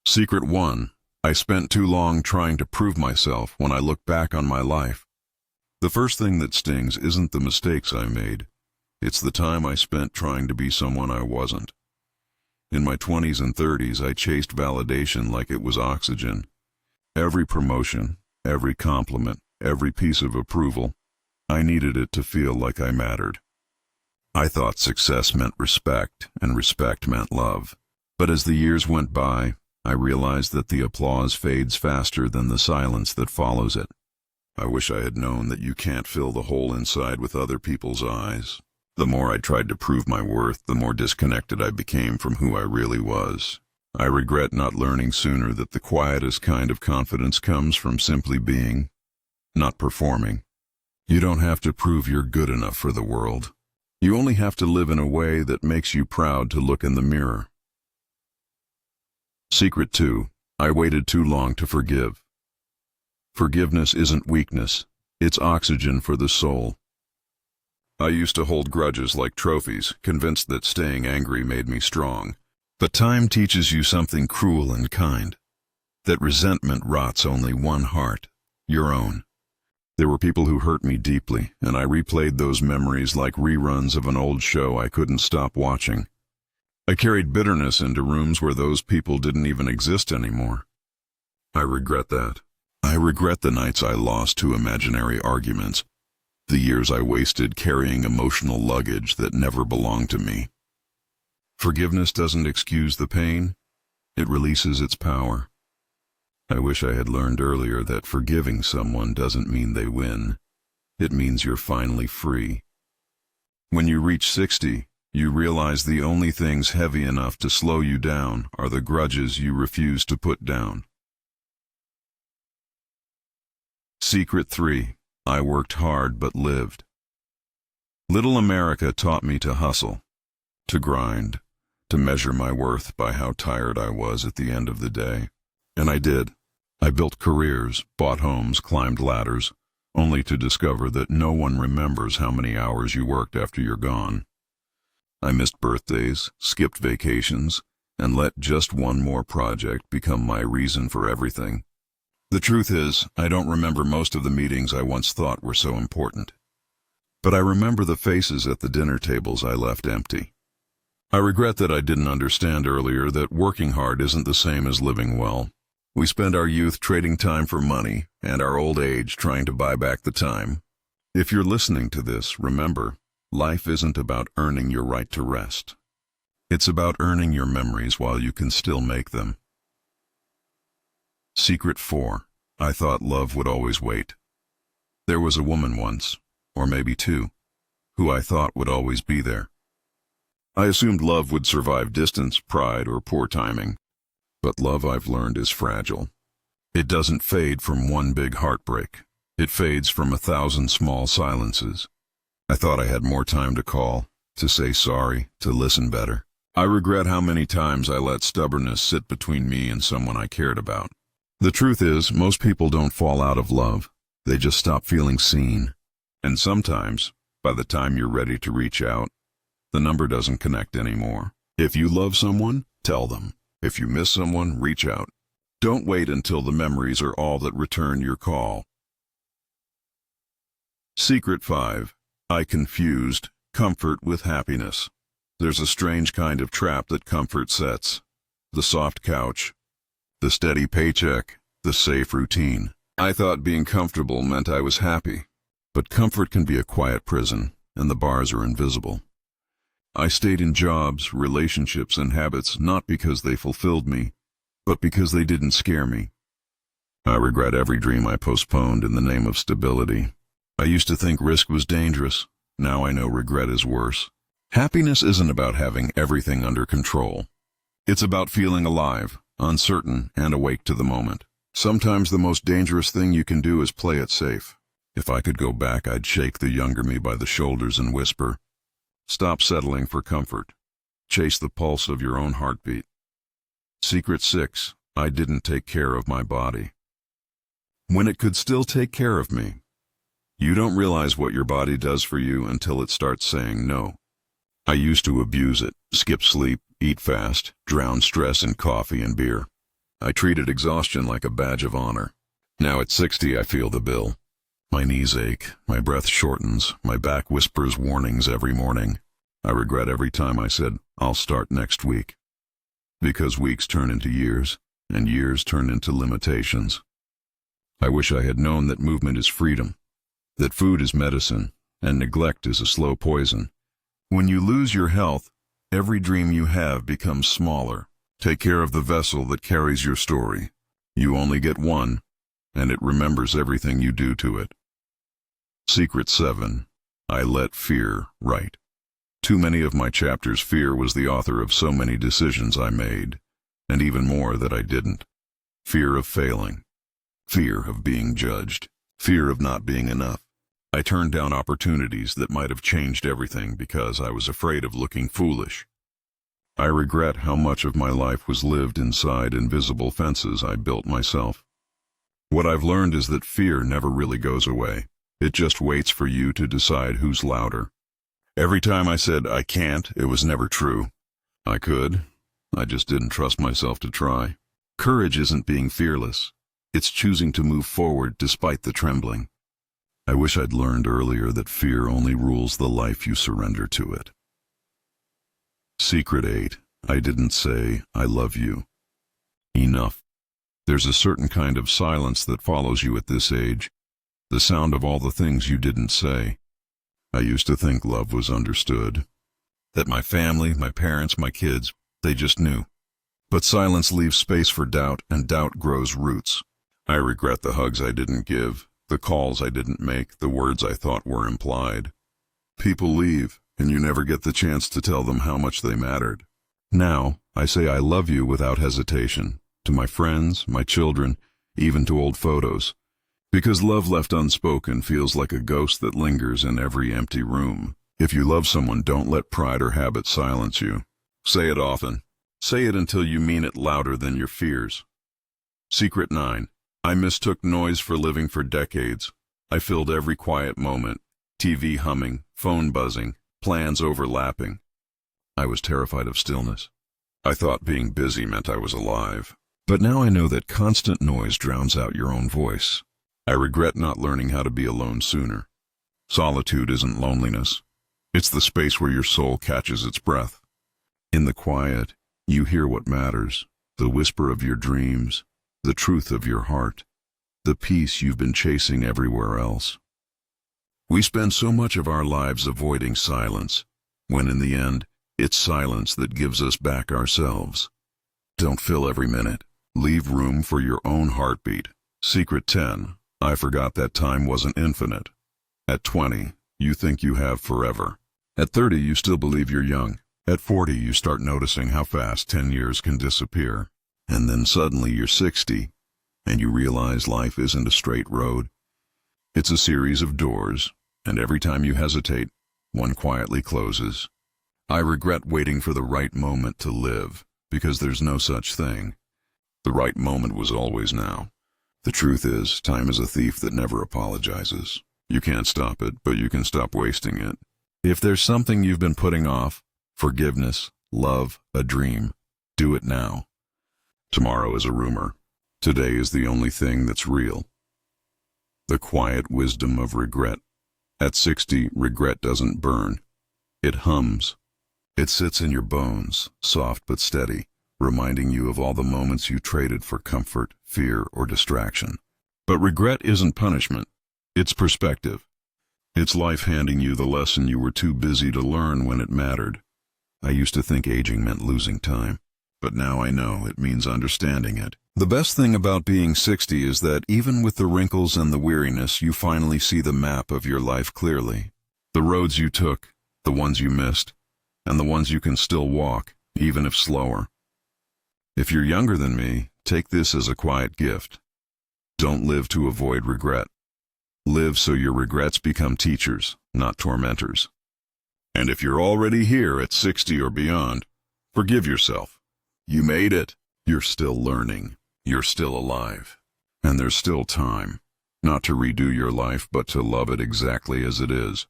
Secret 1. I spent too long trying to prove myself when I look back on my life. The first thing that stings isn't the mistakes I made. It's the time I spent trying to be someone I wasn't. In my 20s and 30s, I chased validation like it was oxygen. Every promotion, every compliment, every piece of approval, I needed it to feel like I mattered. I thought success meant respect, and respect meant love. But as the years went by, I realized that the applause fades faster than the silence that follows it. I wish I had known that you can't fill the hole inside with other people's eyes. The more I tried to prove my worth, the more disconnected I became from who I really was. I regret not learning sooner that the quietest kind of confidence comes from simply being, not performing. You don't have to prove you're good enough for the world. You only have to live in a way that makes you proud to look in the mirror. Secret 2. I waited too long to forgive. Forgiveness isn't weakness, it's oxygen for the soul. I used to hold grudges like trophies, convinced that staying angry made me strong. But time teaches you something cruel and kind. That resentment rots only one heart, your own. There were people who hurt me deeply, and I replayed those memories like reruns of an old show I couldn't stop watching. I carried bitterness into rooms where those people didn't even exist anymore. I regret that. I regret the nights I lost to imaginary arguments, the years I wasted carrying emotional luggage that never belonged to me. Forgiveness doesn't excuse the pain, it releases its power. I wish I had learned earlier that forgiving someone doesn't mean they win. It means you're finally free. When you reach 60, you realize the only things heavy enough to slow you down are the grudges you refuse to put down. Secret 3. I worked hard but lived. Little America taught me to hustle, to grind, to measure my worth by how tired I was at the end of the day. And I did. I built careers, bought homes, climbed ladders, only to discover that no one remembers how many hours you worked after you're gone. I missed birthdays, skipped vacations, and let just one more project become my reason for everything. The truth is, I don't remember most of the meetings I once thought were so important. But I remember the faces at the dinner tables I left empty. I regret that I didn't understand earlier that working hard isn't the same as living well. We spend our youth trading time for money, and our old age trying to buy back the time. If you're listening to this, remember, life isn't about earning your right to rest. It's about earning your memories while you can still make them. Secret 4. I thought love would always wait. There was a woman once, or maybe two, who I thought would always be there. I assumed love would survive distance, pride, or poor timing. But love, I've learned, is fragile. It doesn't fade from one big heartbreak. It fades from 1,000 small silences. I thought I had more time to call, to say sorry, to listen better. I regret how many times I let stubbornness sit between me and someone I cared about. The truth is, most people don't fall out of love. They just stop feeling seen. And sometimes, by the time you're ready to reach out, the number doesn't connect anymore. If you love someone, tell them. If you miss someone, reach out. Don't wait until the memories are all that return your call. Secret 5. I confused comfort with happiness. There's a strange kind of trap that comfort sets. The soft couch, the steady paycheck, the safe routine. I thought being comfortable meant I was happy. But comfort can be a quiet prison, and the bars are invisible. I stayed in jobs, relationships, and habits not because they fulfilled me, but because they didn't scare me. I regret every dream I postponed in the name of stability. I used to think risk was dangerous. Now I know regret is worse. Happiness isn't about having everything under control. It's about feeling alive, uncertain, and awake to the moment. Sometimes the most dangerous thing you can do is play it safe. If I could go back, I'd shake the younger me by the shoulders and whisper, "Stop settling for comfort. Chase the pulse of your own heartbeat." Secret 6. I didn't take care of my body. When it could still take care of me. You don't realize what your body does for you until it starts saying no. I used to abuse it, skip sleep, eat fast, drown stress in coffee and beer. I treated exhaustion like a badge of honor. Now at 60, I feel the bill. My knees ache, my breath shortens, my back whispers warnings every morning. I regret every time I said, I'll start next week. Because weeks turn into years, and years turn into limitations. I wish I had known that movement is freedom, that food is medicine, and neglect is a slow poison. When you lose your health, every dream you have becomes smaller. Take care of the vessel that carries your story. You only get one, and it remembers everything you do to it. Secret 7. I let fear write. Too many of my chapters, fear was the author of so many decisions I made, and even more that I didn't. Fear of failing. Fear of being judged. Fear of not being enough. I turned down opportunities that might have changed everything because I was afraid of looking foolish. I regret how much of my life was lived inside invisible fences I built myself. What I've learned is that fear never really goes away. It just waits for you to decide who's louder. Every time I said I can't, it was never true. I could. I just didn't trust myself to try. Courage isn't being fearless. It's choosing to move forward despite the trembling. I wish I'd learned earlier that fear only rules the life you surrender to it. Secret 8. I didn't say, I love you. Enough. There's a certain kind of silence that follows you at this age. The sound of all the things you didn't say. I used to think love was understood. That my family, my parents, my kids, they just knew. But silence leaves space for doubt, and doubt grows roots. I regret the hugs I didn't give, the calls I didn't make, the words I thought were implied. People leave, and you never get the chance to tell them how much they mattered. Now, I say I love you without hesitation, to my friends, my children, even to old photos. Because love left unspoken feels like a ghost that lingers in every empty room. If you love someone, don't let pride or habit silence you. Say it often. Say it until you mean it louder than your fears. Secret 9. I mistook noise for living for decades. I filled every quiet moment, TV humming, phone buzzing, plans overlapping. I was terrified of stillness. I thought being busy meant I was alive. But now I know that constant noise drowns out your own voice. I regret not learning how to be alone sooner. Solitude isn't loneliness. It's the space where your soul catches its breath. In the quiet, you hear what matters, the whisper of your dreams, the truth of your heart, the peace you've been chasing everywhere else. We spend so much of our lives avoiding silence, when in the end, it's silence that gives us back ourselves. Don't fill every minute. Leave room for your own heartbeat. Secret 10. I forgot that time wasn't infinite. At 20, you think you have forever. At 30, you still believe you're young. At 40, you start noticing how fast 10 years can disappear. And then suddenly you're 60, and you realize life isn't a straight road. It's a series of doors, and every time you hesitate, one quietly closes. I regret waiting for the right moment to live, because there's no such thing. The right moment was always now. The truth is, time is a thief that never apologizes. You can't stop it, but you can stop wasting it. If there's something you've been putting off, forgiveness, love, a dream, do it now. Tomorrow is a rumor. Today is the only thing that's real. The quiet wisdom of regret. At 60, regret doesn't burn. It hums. It sits in your bones, soft but steady, reminding you of all the moments you traded for comfort, fear, or distraction. But regret isn't punishment. It's perspective. It's life handing you the lesson you were too busy to learn when it mattered. I used to think aging meant losing time, but now I know it means understanding it. The best thing about being 60 is that even with the wrinkles and the weariness, you finally see the map of your life clearly. The roads you took, the ones you missed, and the ones you can still walk, even if slower. If you're younger than me, take this as a quiet gift. Don't live to avoid regret. Live so your regrets become teachers, not tormentors. And if you're already here at 60 or beyond, forgive yourself. You made it. You're still learning. You're still alive. And there's still time, not to redo your life, but to love it exactly as it is.